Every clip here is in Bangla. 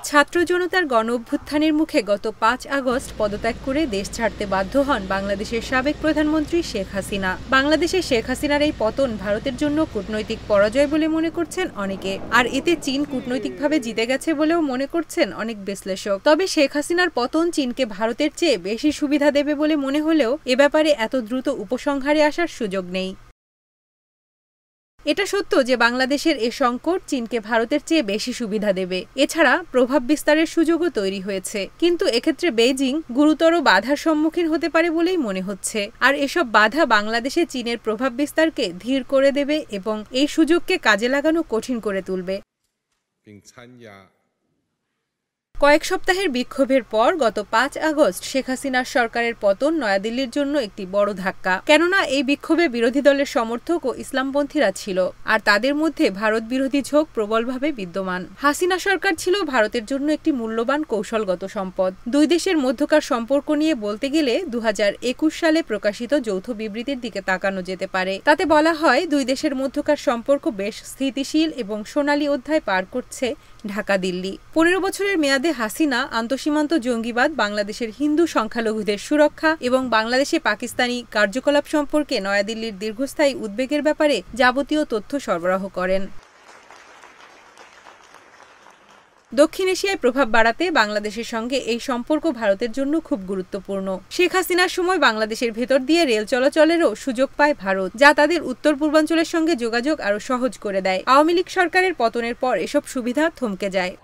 ছাত্র জনতার গণ অভ্যুত্থানের মুখে গত ৫ আগস্ট পদত্যাগ করে দেশ ছাড়তে বাধ্য হন বাংলাদেশের সাবেক প্রধানমন্ত্রী শেখ হাসিনা। বাংলাদেশে শেখ হাসিনার এই পতন ভারতের জন্য কূটনৈতিক পরাজয় বলে মনে করছেন অনেকে, আর এতে চীন কূটনৈতিকভাবে জিতে গেছে বলেও মনে করছেন অনেক বিশ্লেষক। তবে শেখ হাসিনার পতন চীনকে ভারতের চেয়ে বেশি সুবিধা দেবে বলে মনে হলেও এ ব্যাপারে এত দ্রুত উপসংহারে আসার সুযোগ নেই। এটা সত্য যে বাংলাদেশের এ সংকট চীনকে ভারতের চেয়ে বেশি সুবিধা দেবে, এছাড়া প্রভাব বিস্তারের সুযোগও তৈরি হয়েছে। কিন্তু এক্ষেত্রে বেইজিং গুরুতর বাধার সম্মুখীন হতে পারে বলেই মনে হচ্ছে, আর এসব বাধা বাংলাদেশে চীনের প্রভাব বিস্তারকে ধীর করে দেবে এবং এই সুযোগকে কাজে লাগানো কঠিন করে তুলবে। কয়েক সপ্তাহের বিক্ষোভের পর গত ৫ আগস্ট শেখ হাসিনার সরকারের পতন নয়াদিল্লির জন্য একটি বড় ধাক্কা। কেননা এই বিক্ষোভে বিরোধী দলের সমর্থক ও ইসলামপন্থীরা ছিল, আর তাদের মধ্যে ভারত বিরোধী ঝোঁক প্রবলভাবে বিদ্যমান। হাসিনা সরকার ছিল ভারতের জন্য একটি মূল্যবান কৌশলগত সম্পদ। দুই দেশের মধ্যকার সম্পর্ক নিয়ে বলতে গেলে ২০২১ সালে প্রকাশিত যৌথ বিবৃতির দিকে তাকানো যেতে পারে। তাতে বলা হয়, দুই দেশের মধ্যকার সম্পর্ক বেশ স্থিতিশীল এবং সোনালী অধ্যায় পার করছে ঢাকা দিল্লি। ১৫ বছরের মেয়াদে হাসিনা আন্তঃসীমান্ত জঙ্গিবাদ, বাংলাদেশের হিন্দু সংখ্যালঘুদের সুরক্ষা এবং বাংলাদেশে পাকিস্তানি কার্যকলাপ সম্পর্কে নয়াদিল্লির দীর্ঘস্থায়ী উদ্বেগের ব্যাপারে যাবতীয় তথ্য সরবরাহ করেন। দক্ষিণ এশিয়ায় প্রভাব বাড়াতে বাংলাদেশের সঙ্গে এই সম্পর্ক ভারতের জন্য খুব গুরুত্বপূর্ণ। শেখ হাসিনার সময় বাংলাদেশের ভেতর দিয়ে রেল চলাচলেরও সুযোগ পায় ভারত, যা তাদের উত্তর পূর্বাঞ্চলের সঙ্গে যোগাযোগ আরও সহজ করে দেয়। আওয়ামী লীগ সরকারের পতনের পর এসব সুবিধা থমকে যায়।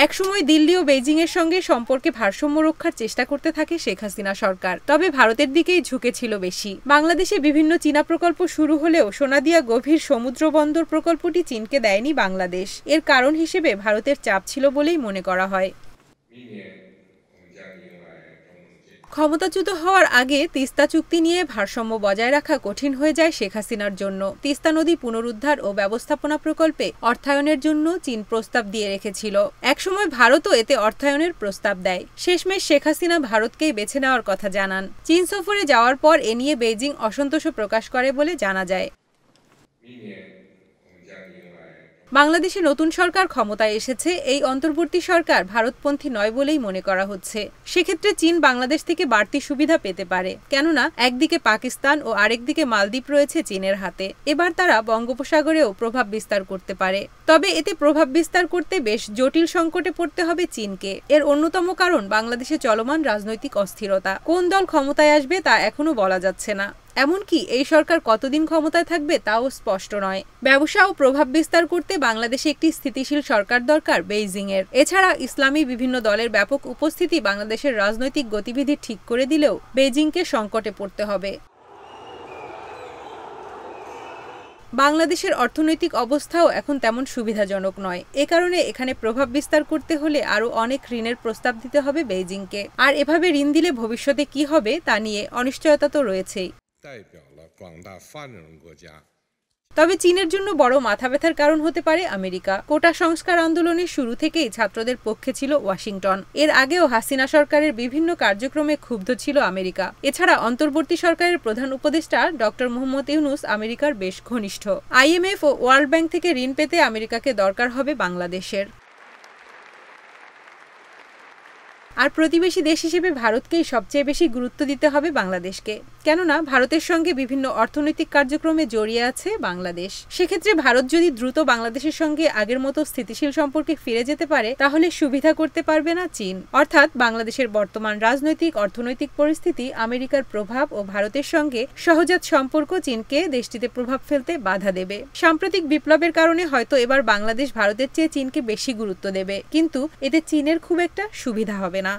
একসময় দিল্লি ও বেইজিং এর সঙ্গে সম্পর্কে ভারসাম্য রক্ষার চেষ্টা করতে থাকে শেখ হাসিনা সরকার, তবে ভারতের দিকেই ঝুঁকেছিল বেশি। বাংলাদেশে বিভিন্ন চীনা প্রকল্প শুরু হলেও সোনাদিয়া গভীর সমুদ্র বন্দর প্রকল্পটি চীনকে দেয়নি বাংলাদেশ। এর কারণ হিসেবে ভারতের চাপ ছিল বলেই মনে করা হয়। ক্ষমতাচ্যুত হওয়ার আগে তিস্তা চুক্তি নিয়ে ভারসাম্য বজায় রাখা কঠিন হয়ে যায় শেখ হাসিনার জন্য। তিস্তা নদী পুনরুদ্ধার ও ব্যবস্থাপনা প্রকল্পে অর্থায়নের জন্য চীন প্রস্তাব দিয়ে রেখেছিল। একসময় ভারতও এতে অর্থায়নের প্রস্তাব দেয়। শেষমেশ শেখ হাসিনা ভারতকেই বেছে নেওয়ার কথা জানান। চীন সফরে যাওয়ার পর এ নিয়ে বেইজিং অসন্তোষ প্রকাশ করে বলে জানা যায়। বাংলাদেশে নতুন সরকার ক্ষমতায় এসেছে, এই অন্তর্বর্তী সরকার ভারতপন্থী নয় বলেই মনে করা হচ্ছে। সেক্ষেত্রে চীন বাংলাদেশ থেকে বাড়তি সুবিধা পেতে পারে, কেননা একদিকে পাকিস্তান ও আরেকদিকে মালদ্বীপ রয়েছে চীনের হাতে। এবার তারা বঙ্গোপসাগরেও প্রভাব বিস্তার করতে পারে। তবে এতে প্রভাব বিস্তার করতে বেশ জটিল সংকটে পড়তে হবে চীনকে। এর অন্যতম কারণ বাংলাদেশে চলমান রাজনৈতিক অস্থিরতা। কোন দল ক্ষমতায় আসবে তা এখনো বলা যাচ্ছে না। এমনকি এই সরকার কতদিন ক্ষমতায় থাকবে তাও স্পষ্ট নয়। ব্যবসা ও প্রভাব বিস্তার করতে বাংলাদেশে একটি স্থিতিশীল সরকার দরকার বেইজিং এর। এছাড়া ইসলামী বিভিন্ন দলের ব্যাপক উপস্থিতি বাংলাদেশের রাজনৈতিক গতিবিধি ঠিক করে দিলেও বেইজিংকে সংকটে পড়তে হবে। বাংলাদেশের অর্থনৈতিক অবস্থাও এখন তেমন সুবিধাজনক নয়। এ কারণে এখানে প্রভাব বিস্তার করতে হলে আরও অনেক ঋণের প্রস্তাব দিতে হবে বেইজিংকে। আর এভাবে ঋণ দিলে ভবিষ্যতে কি হবে তা নিয়ে অনিশ্চয়তা তো রয়েছেই। তবে চীনের জন্য বড় মাথা ব্যথার কারণ হতে পারে আমেরিকা। কোটা সংস্কার আন্দোলনের শুরু থেকেই ছাত্রদের পক্ষে ছিল ওয়াশিংটন। এর আগেও হাসিনা সরকারের বিভিন্ন কার্যক্রমে ক্ষুব্ধ ছিল আমেরিকা। এছাড়া অন্তর্বর্তী সরকারের প্রধান উপদেষ্টা ডক্টর মোহাম্মদ ইউনুস আমেরিকার বেশ ঘনিষ্ঠ। IMF ও ওয়ার্ল্ড ব্যাংক থেকে ঋণ পেতে আমেরিকাকে দরকার হবে বাংলাদেশের। আর প্রতিবেশী দেশ হিসেবে ভারতকেই সবচেয়ে বেশি গুরুত্ব দিতে হবে বাংলাদেশকে, কেননা ভারতের সঙ্গে বিভিন্ন অর্থনৈতিক কার্যক্রমে জড়িয়ে আছে বাংলাদেশ। সেক্ষেত্রে ভারত যদি দ্রুত বাংলাদেশের সঙ্গে আগের মতো স্থিতিশীল সম্পর্কে ফিরে যেতে পারে, তাহলে সুবিধা করতে পারবে না চীন। অর্থাৎ বাংলাদেশের বর্তমান রাজনৈতিক অর্থনৈতিক পরিস্থিতি, আমেরিকার প্রভাব ও ভারতের সঙ্গে সহজাত সম্পর্ক চীনকে দেশটিতে প্রভাব ফেলতে বাধা দেবে। সাম্প্রতিক বিপ্লবের কারণে হয়তো এবার বাংলাদেশ ভারতের চেয়ে চীনকে বেশি গুরুত্ব দেবে, কিন্তু এতে চীনের খুব একটা সুবিধা হবে না।